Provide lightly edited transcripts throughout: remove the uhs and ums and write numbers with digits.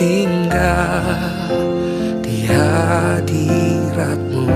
tinggal di hadirat-Mu.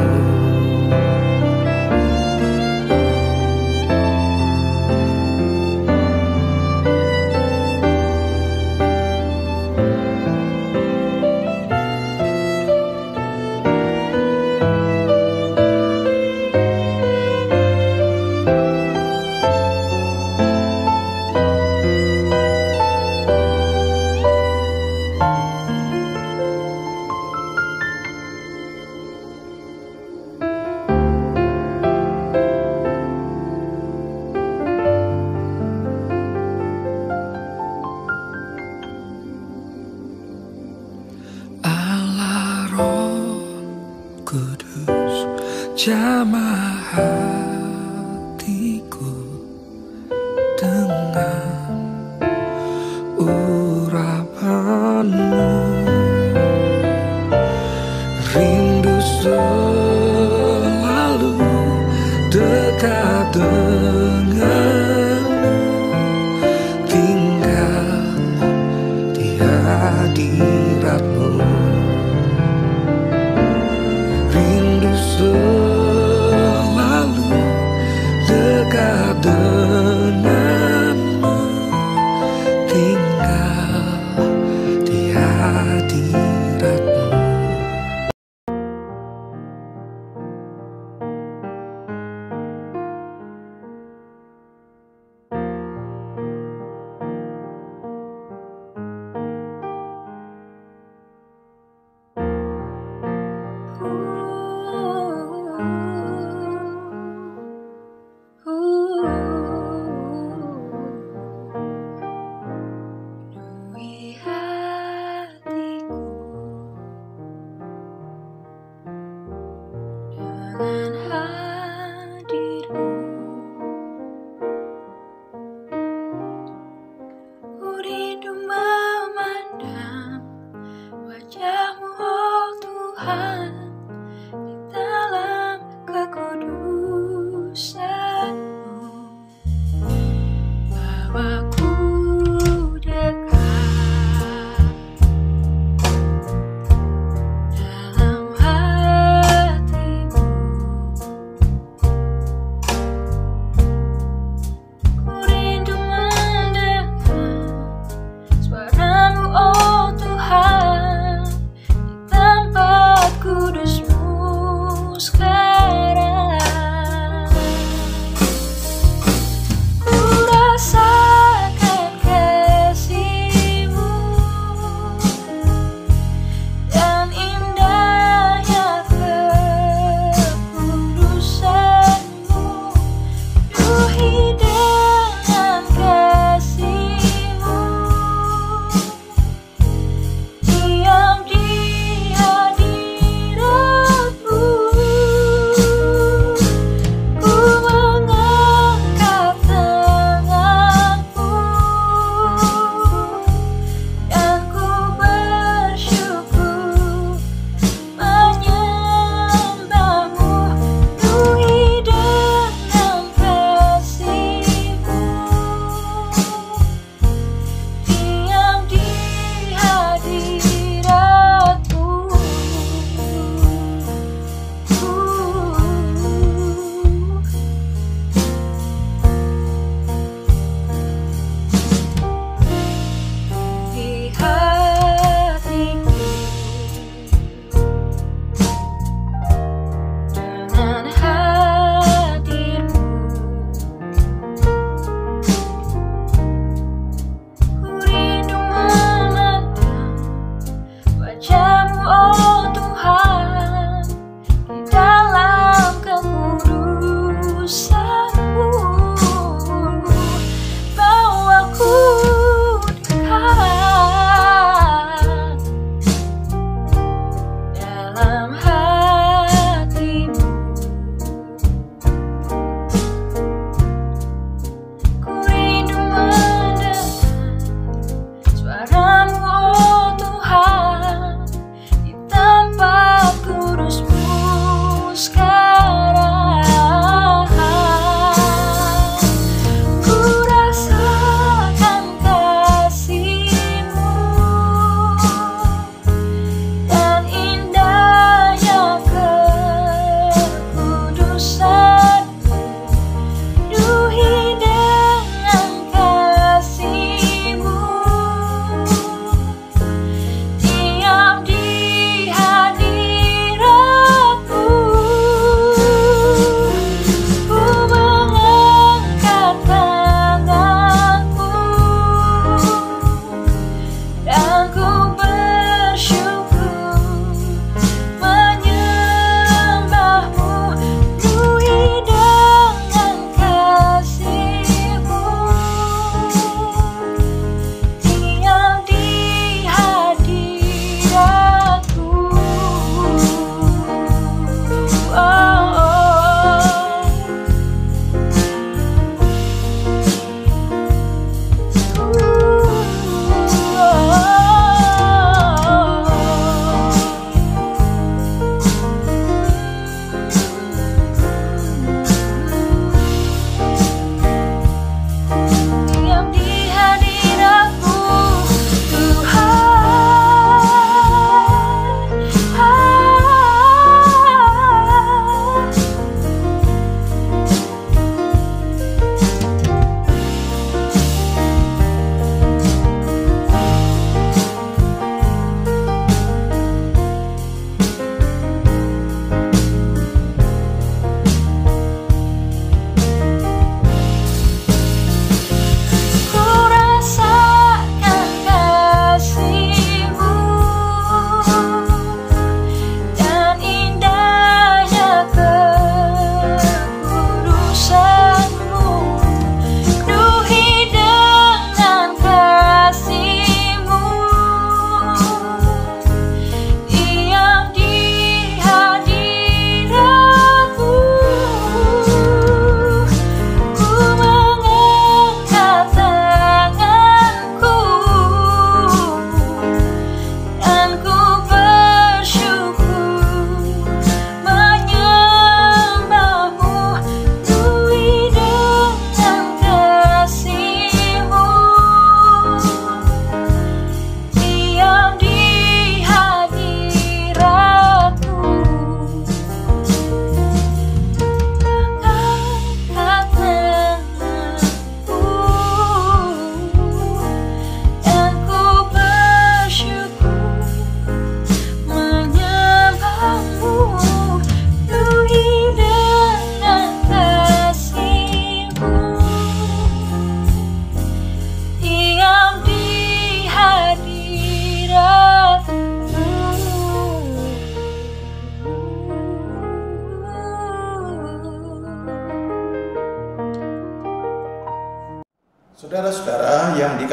Kudus, jamah hatiku dengan urapan-Mu. Rindu selalu dekat dengan-Mu, tinggal di hadirat-Mu. Selalu dekat dengan-Mu, tinggal di hadirat-Mu. Dengan hadir-Mu, ku rindu memandang wajah-Mu, oh Tuhan, di dalam kekudusan-Mu. Bawaku dekat dalam hati-Mu. Ku rindu mendengar suara-Mu, oh Tuhan, di tempat kudus-Mu sekarang. Ku rasakan kasih-Mu dan indahnya kekudusan-Mu. Penuhi dengan kasih-Mu, diam di hadirat-Mu. Ku mengangkat tanganku dan ku bersyukur menyembah-Mu. Penuhi dengan kasih-Mu, diam di hadirat-Mu. Di hatiku dengan hadir-Mu, ku rindu memandang wajah-Mu, oh Tuhan, di dalam kekudusan-Mu. Bawaku dekat dalam hati-Mu. Ku rindu mendengar suara-Mu, oh Tuhan, di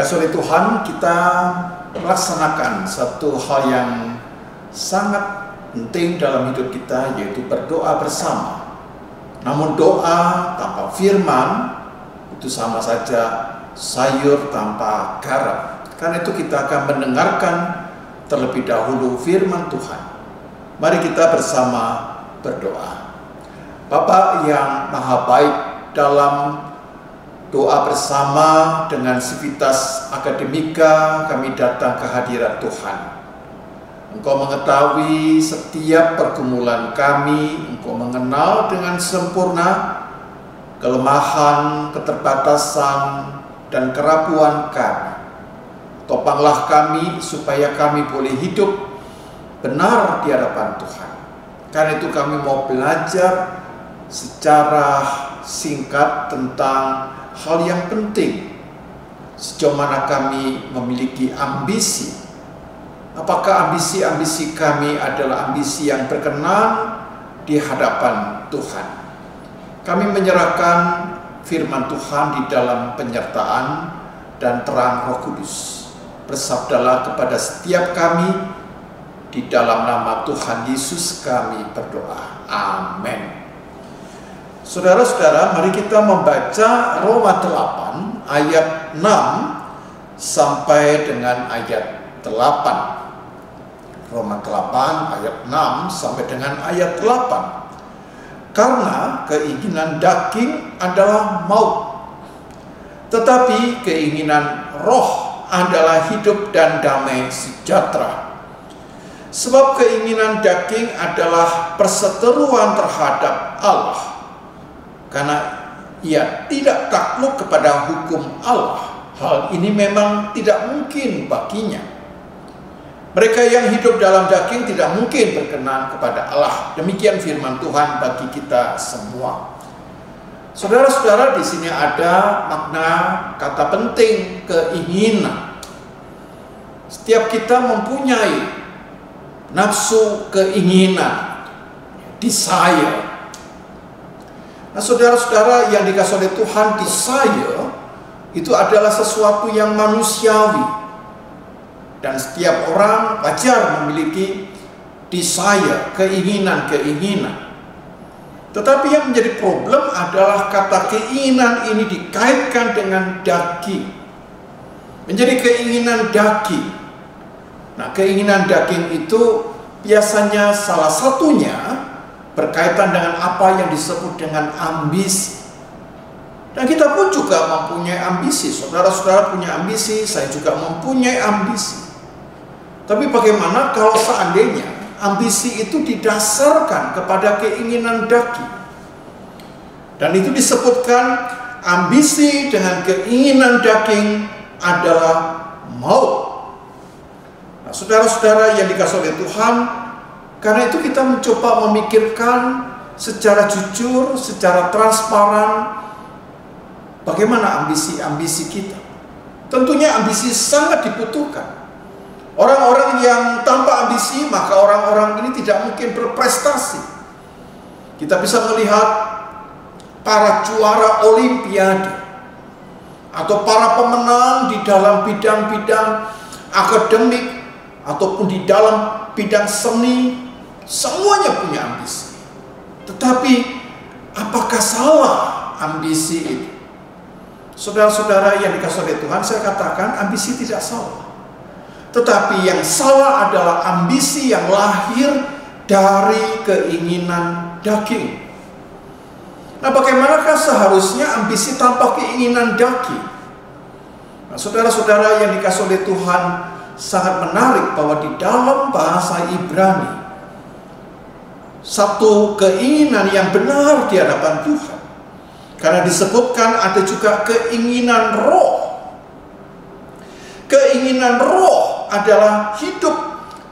dikasih oleh Tuhan, kita melaksanakan satu hal yang sangat penting dalam hidup kita, yaitu berdoa bersama. Namun doa tanpa firman itu sama saja sayur tanpa garam. Karena itu kita akan mendengarkan terlebih dahulu firman Tuhan. Mari kita bersama berdoa. Bapa yang Maha Baik, dalam doa bersama dengan Civitas Akademika kami datang ke hadirat Tuhan. Engkau mengetahui setiap pergumulan kami, Engkau mengenal dengan sempurna kelemahan, keterbatasan, dan kerapuan kami. Topanglah kami supaya kami boleh hidup benar di hadapan Tuhan. Karena itu kami mau belajar secara singkat tentang hal yang penting. Sejauh mana kami memiliki ambisi. Apakah ambisi-ambisi kami adalah ambisi yang berkenan di hadapan Tuhan? Kami menyerahkan firman Tuhan di dalam penyertaan dan terang Roh Kudus. Bersabdalah kepada setiap kami, di dalam nama Tuhan Yesus kami berdoa. Amin. Saudara-saudara, mari kita membaca Roma 8 ayat 6 sampai dengan ayat 8. Roma 8 ayat 6 sampai dengan ayat 8. Karena keinginan daging adalah maut, tetapi keinginan roh adalah hidup dan damai sejahtera. Sebab keinginan daging adalah perseteruan terhadap Allah, karena ia tidak takluk kepada hukum Allah. Hal ini memang tidak mungkin baginya. Mereka yang hidup dalam daging tidak mungkin berkenan kepada Allah. Demikian firman Tuhan bagi kita semua. Saudara-saudara, di sini ada makna kata penting, keinginan. Setiap kita mempunyai nafsu, keinginan, desire. Nah, saudara-saudara yang dikasih oleh Tuhan, desire itu adalah sesuatu yang manusiawi. Dan setiap orang wajar memiliki desire, keinginan-keinginan. Tetapi yang menjadi problem adalah kata keinginan ini dikaitkan dengan daging. Menjadi keinginan daging. Nah, keinginan daging itu biasanya salah satunya berkaitan dengan apa yang disebut dengan ambisi. Dan kita pun juga mempunyai ambisi. Saudara-saudara punya ambisi, saya juga mempunyai ambisi. Tapi bagaimana kalau seandainya ambisi itu didasarkan kepada keinginan daging? Dan itu disebutkan ambisi dengan keinginan daging adalah maut. Nah, saudara-saudara yang dikasih oleh Tuhan, karena itu kita mencoba memikirkan secara jujur, secara transparan, bagaimana ambisi-ambisi kita. Tentunya ambisi sangat dibutuhkan. Orang-orang yang tanpa ambisi, maka orang-orang ini tidak mungkin berprestasi. Kita bisa melihat para juara olimpiade atau para pemenang di dalam bidang-bidang akademik ataupun di dalam bidang seni, semuanya punya ambisi. Tetapi apakah salah ambisi itu? Saudara-saudara yang dikasih oleh Tuhan, saya katakan ambisi tidak salah. Tetapi yang salah adalah ambisi yang lahir dari keinginan daging. Nah, bagaimanakah seharusnya ambisi tanpa keinginan daging? Nah, saudara-saudara yang dikasih oleh Tuhan, sangat menarik bahwa di dalam bahasa Ibrani, satu keinginan yang benar di hadapan Tuhan. Karena disebutkan ada juga keinginan roh. Keinginan roh adalah hidup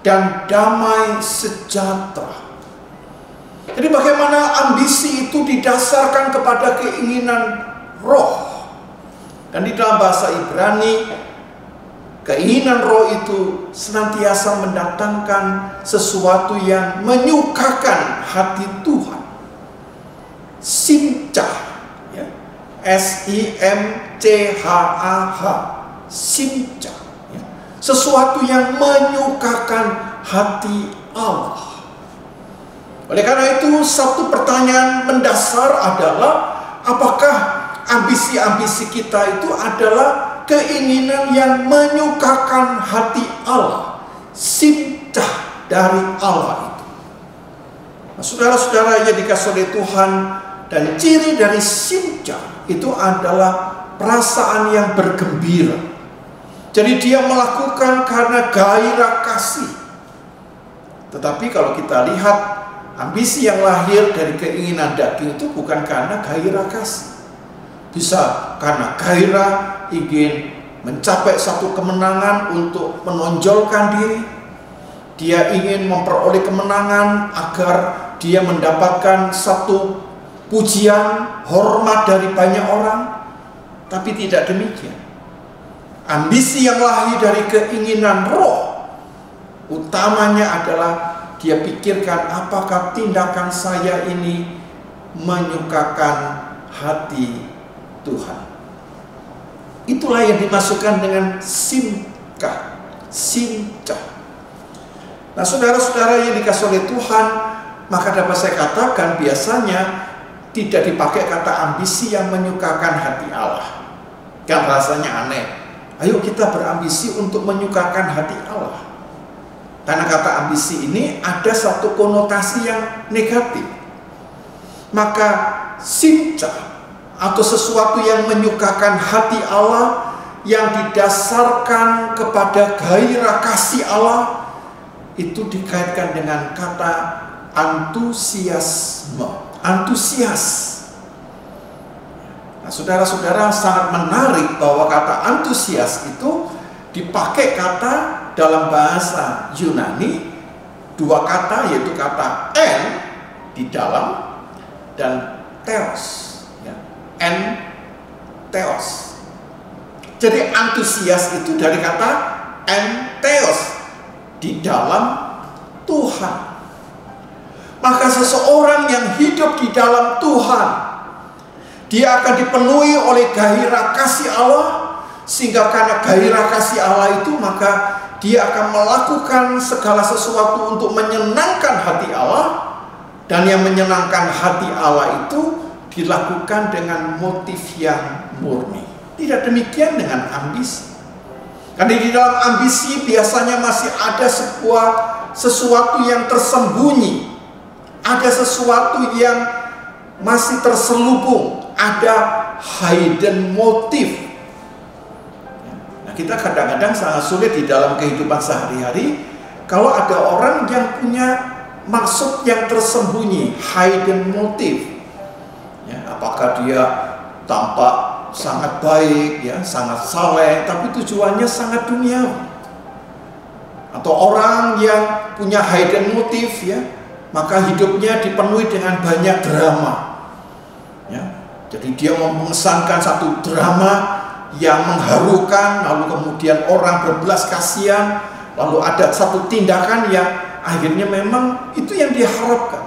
dan damai sejahtera. Jadi bagaimana ambisi itu didasarkan kepada keinginan roh. Dan di dalam bahasa Ibrani, keinginan roh itu senantiasa mendatangkan sesuatu yang menyukakan hati Tuhan. Simchah, ya. S-I-M-C-H-A-H. simca, ya. Sesuatu yang menyukakan hati Allah. Oleh karena itu, satu pertanyaan mendasar adalah, apakah ambisi-ambisi kita itu adalah keinginan yang menyukakan hati Allah, simca dari Allah itu. Nah, saudara-saudara yang dikasihi oleh Tuhan, dan ciri dari simca itu adalah perasaan yang bergembira. Jadi dia melakukan karena gairah kasih. Tetapi kalau kita lihat, ambisi yang lahir dari keinginan daging itu bukan karena gairah kasih. Bisa karena gairah ingin mencapai satu kemenangan untuk menonjolkan diri. Dia ingin memperoleh kemenangan agar dia mendapatkan satu pujian, hormat dari banyak orang. Tapi tidak demikian. Ambisi yang lahir dari keinginan roh, utamanya adalah dia pikirkan, apakah tindakan saya ini menyukakan hati Tuhan. Itulah yang dimasukkan dengan simca. Nah, saudara-saudara yang dikasihi oleh Tuhan, maka dapat saya katakan biasanya tidak dipakai kata ambisi yang menyukakan hati Allah. Kan rasanya aneh. Ayo kita berambisi untuk menyukakan hati Allah. Karena kata ambisi ini ada satu konotasi yang negatif. Maka simca atau sesuatu yang menyukakan hati Allah, yang didasarkan kepada gairah kasih Allah, itu dikaitkan dengan kata antusiasme, antusias. Nah, saudara-saudara, sangat menarik bahwa kata antusias itu dipakai kata dalam bahasa Yunani, dua kata, yaitu kata en di dalam dan theos, ya. En theos. Jadi antusias itu dari kata en theos, di dalam Tuhan. Maka seseorang yang hidup di dalam Tuhan, dia akan dipenuhi oleh gairah kasih Allah, sehingga karena gairah kasih Allah itu, maka dia akan melakukan segala sesuatu untuk menyenangkan hati Allah. Dan yang menyenangkan hati Allah itu dilakukan dengan motif yang murni. Tidak demikian dengan ambisi. Karena di dalam ambisi biasanya masih ada sesuatu yang tersembunyi, ada sesuatu yang masih terselubung, ada hidden motive. Nah, kita kadang-kadang sangat sulit di dalam kehidupan sehari-hari kalau ada orang yang punya maksud yang tersembunyi, hidden motive. Ya, apakah dia tampak sangat baik, ya, sangat saleh, tapi tujuannya sangat duniawi. Atau orang yang punya hidden motive, ya, maka hidupnya dipenuhi dengan banyak drama. Ya, jadi dia mengesankan satu drama yang mengharukan, lalu kemudian orang berbelas kasihan, lalu ada satu tindakan yang akhirnya memang itu yang diharapkan,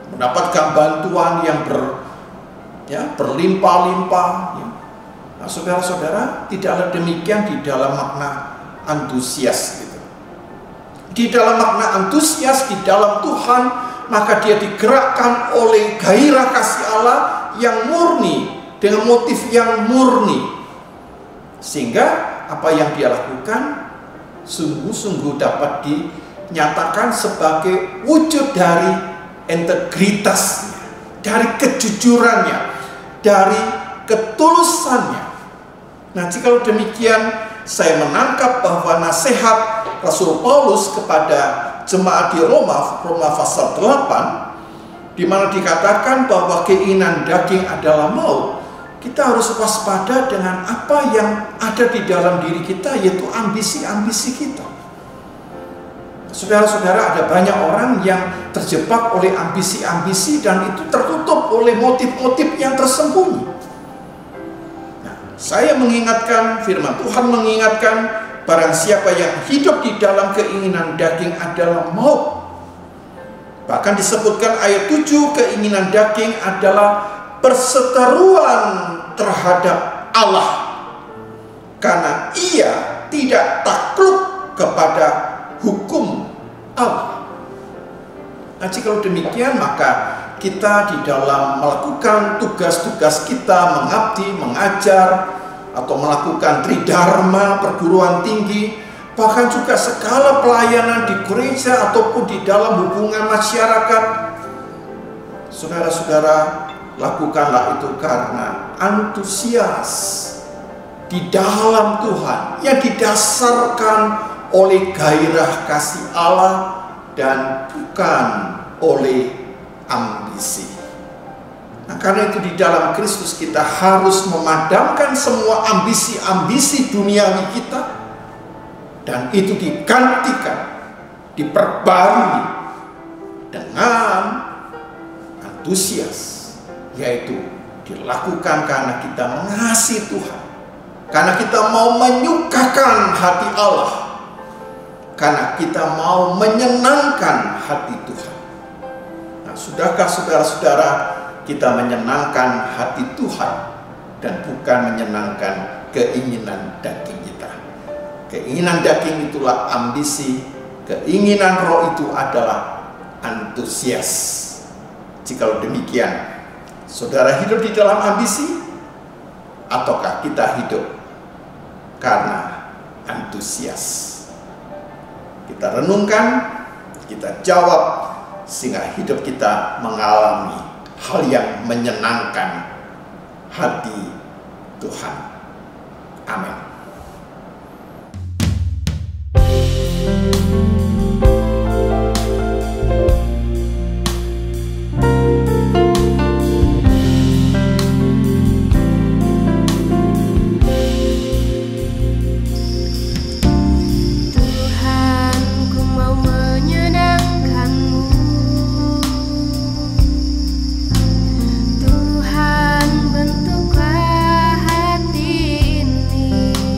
mendapatkan bantuan yang berlimpah-limpah. Ya. Nah, saudara-saudara, tidaklah demikian di dalam makna antusias gitu. Di dalam makna antusias di dalam Tuhan, maka dia digerakkan oleh gairah kasih Allah yang murni, dengan motif yang murni, sehingga apa yang dia lakukan sungguh-sungguh dapat dinyatakan sebagai wujud dari integritasnya, dari kejujurannya, dari ketulusannya. Nah, jika demikian, saya menangkap bahwa nasihat Rasul Paulus kepada jemaat di Roma pasal 8, di mana dikatakan bahwa keinginan daging adalah maut, kita harus waspada dengan apa yang ada di dalam diri kita, yaitu ambisi-ambisi kita. Saudara-saudara, ada banyak orang yang terjebak oleh ambisi-ambisi dan itu tertutup oleh motif-motif yang tersembunyi. Saya mengingatkan, firman Tuhan mengingatkan, barang siapa yang hidup di dalam keinginan daging adalah maut. Bahkan disebutkan ayat 7, keinginan daging adalah perseteruan terhadap Allah. karena ia tidak takluk kepada hukum Allah. Nah, jika demikian, maka kita di dalam melakukan tugas-tugas kita, mengabdi, mengajar, atau melakukan tridharma, perguruan tinggi, bahkan juga segala pelayanan di gereja ataupun di dalam hubungan masyarakat, saudara-saudara, lakukanlah itu karena antusias di dalam Tuhan yang didasarkan oleh gairah kasih Allah dan bukan oleh ambisi. Nah, karena itu di dalam Kristus kita harus memadamkan semua ambisi-ambisi duniawi kita, dan itu digantikan, diperbarui dengan antusias, yaitu dilakukan karena kita mengasihi Tuhan, karena kita mau menyukakan hati Allah, karena kita mau menyenangkan hati Tuhan. Nah, sudahkah saudara-saudara kita menyenangkan hati Tuhan dan bukan menyenangkan keinginan daging kita? Keinginan daging itulah ambisi, keinginan roh itu adalah antusias. Jikalau demikian, saudara hidup di dalam ambisi, ataukah kita hidup karena antusias? Kita renungkan, kita jawab, sehingga hidup kita mengalami hal yang menyenangkan hati Tuhan. Amin. Tuhan, bentuklah hati ini.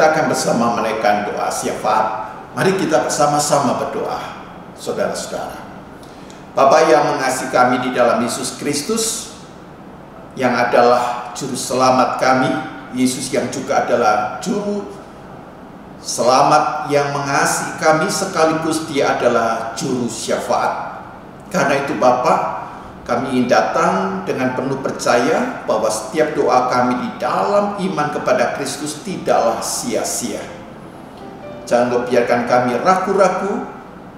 kita akan bersama menaikkan doa syafaat. Mari kita bersama-sama berdoa, saudara-saudara. Bapa yang mengasihi kami di dalam Yesus Kristus, yang adalah juru selamat kami, Yesus yang juga adalah juru selamat yang mengasihi kami, sekaligus Dia adalah juru syafaat. Karena itu Bapa, kami ingin datang dengan penuh percaya bahwa setiap doa kami di dalam iman kepada Kristus tidaklah sia-sia. Jangan biarkan kami ragu-ragu,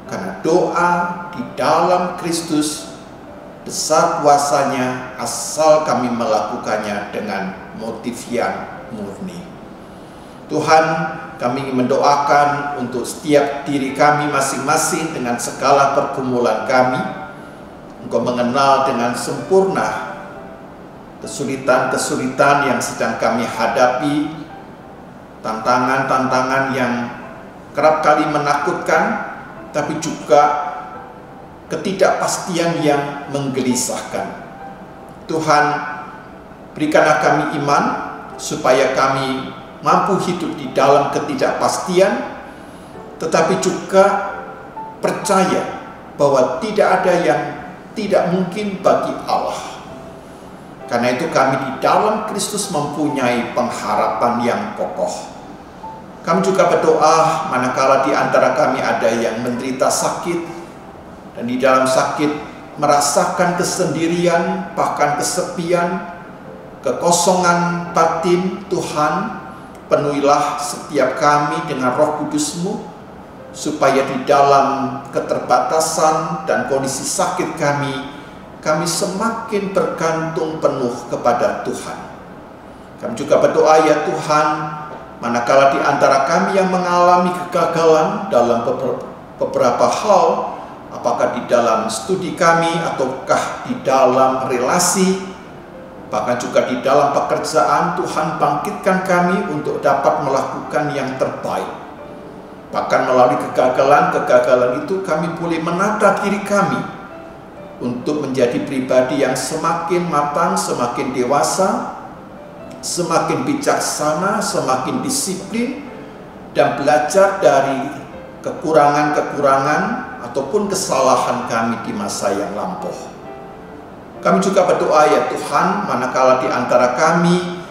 karena doa di dalam Kristus besar kuasanya asal kami melakukannya dengan motif yang murni. Tuhan, kami ingin mendoakan untuk setiap diri kami masing-masing dengan segala pergumulan kami. Engkau mengenal dengan sempurna kesulitan-kesulitan yang sedang kami hadapi, tantangan-tantangan yang kerap kali menakutkan, tapi juga ketidakpastian yang menggelisahkan. Tuhan, berikanlah kami iman supaya kami mampu hidup di dalam ketidakpastian, tetapi juga percaya bahwa tidak ada yang tidak mungkin bagi Allah. Karena itu kami di dalam Kristus mempunyai pengharapan yang kokoh. Kami juga berdoa manakala di antara kami ada yang menderita sakit, dan di dalam sakit merasakan kesendirian, bahkan kesepian, kekosongan batin. Tuhan, penuhilah setiap kami dengan Roh Kudus-Mu, supaya di dalam keterbatasan dan kondisi sakit kami semakin bergantung penuh kepada Tuhan. Kami juga berdoa, ya Tuhan, manakala di antara kami yang mengalami kegagalan dalam beberapa hal, apakah di dalam studi kami ataukah di dalam relasi, bahkan juga di dalam pekerjaan, Tuhan bangkitkan kami untuk dapat melakukan yang terbaik. Bahkan melalui kegagalan itu kami boleh menata diri kami untuk menjadi pribadi yang semakin matang, semakin dewasa, semakin bijaksana, semakin disiplin, dan belajar dari kekurangan-kekurangan ataupun kesalahan kami di masa yang lampau. Kami juga berdoa, ya Tuhan, manakala di antara kami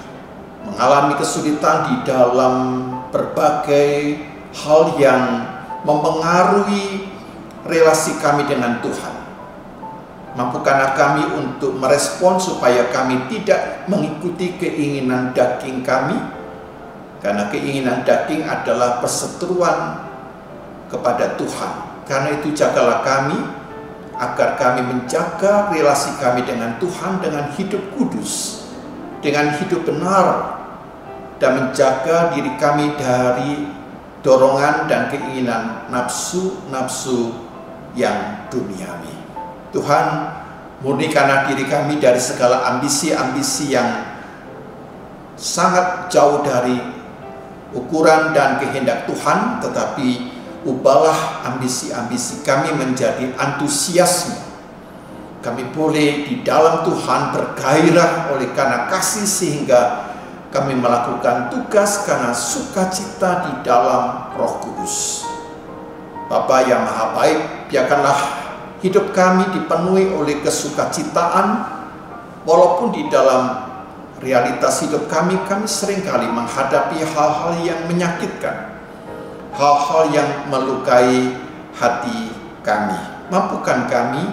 mengalami kesulitan di dalam berbagai hal yang mempengaruhi relasi kami dengan Tuhan, mampukanlah kami untuk merespon supaya kami tidak mengikuti keinginan daging kami, karena keinginan daging adalah perseteruan kepada Tuhan. Karena itu jagalah kami, agar kami menjaga relasi kami dengan Tuhan dengan hidup kudus, dengan hidup benar, dan menjaga diri kami dari dorongan dan keinginan nafsu-nafsu yang duniawi. Tuhan, murnikanlah diri kami dari segala ambisi-ambisi yang sangat jauh dari ukuran dan kehendak Tuhan, tetapi ubahlah ambisi-ambisi kami menjadi antusiasme. Kami boleh di dalam Tuhan bergairah oleh karena kasih, sehingga kami melakukan tugas karena sukacita di dalam Roh Kudus. Bapa yang Maha Baik, biarkanlah hidup kami dipenuhi oleh kesukacitaan, walaupun di dalam realitas hidup kami seringkali menghadapi hal-hal yang menyakitkan, hal-hal yang melukai hati kami. Mampukan kami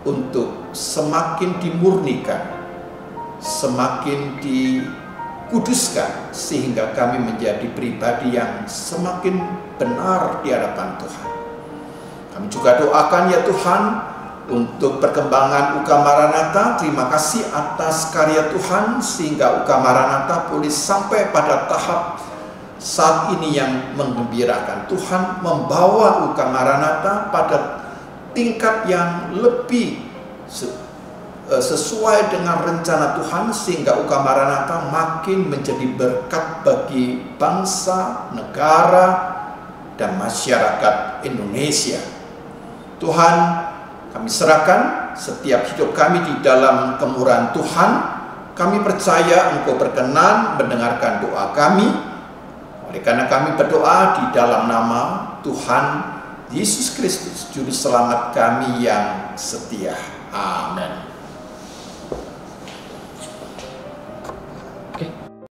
untuk semakin dimurnikan, semakin dikuduskan, sehingga kami menjadi pribadi yang semakin benar di hadapan Tuhan. Kami juga doakan, ya Tuhan, untuk perkembangan UK Maranatha. Terima kasih atas karya Tuhan, sehingga UK Maranatha boleh sampai pada tahap saat ini yang menggembirakan. Tuhan membawa UK Maranatha pada tingkat yang lebih sesuai dengan rencana Tuhan, sehingga UK Maranatha makin menjadi berkat bagi bangsa, negara, dan masyarakat Indonesia. Tuhan, kami serahkan setiap hidup kami di dalam kemurahan Tuhan. Kami percaya Engkau berkenan mendengarkan doa kami. Oleh karena kami berdoa di dalam nama Tuhan Yesus Kristus, Juru Selamat kami yang setia. Amin.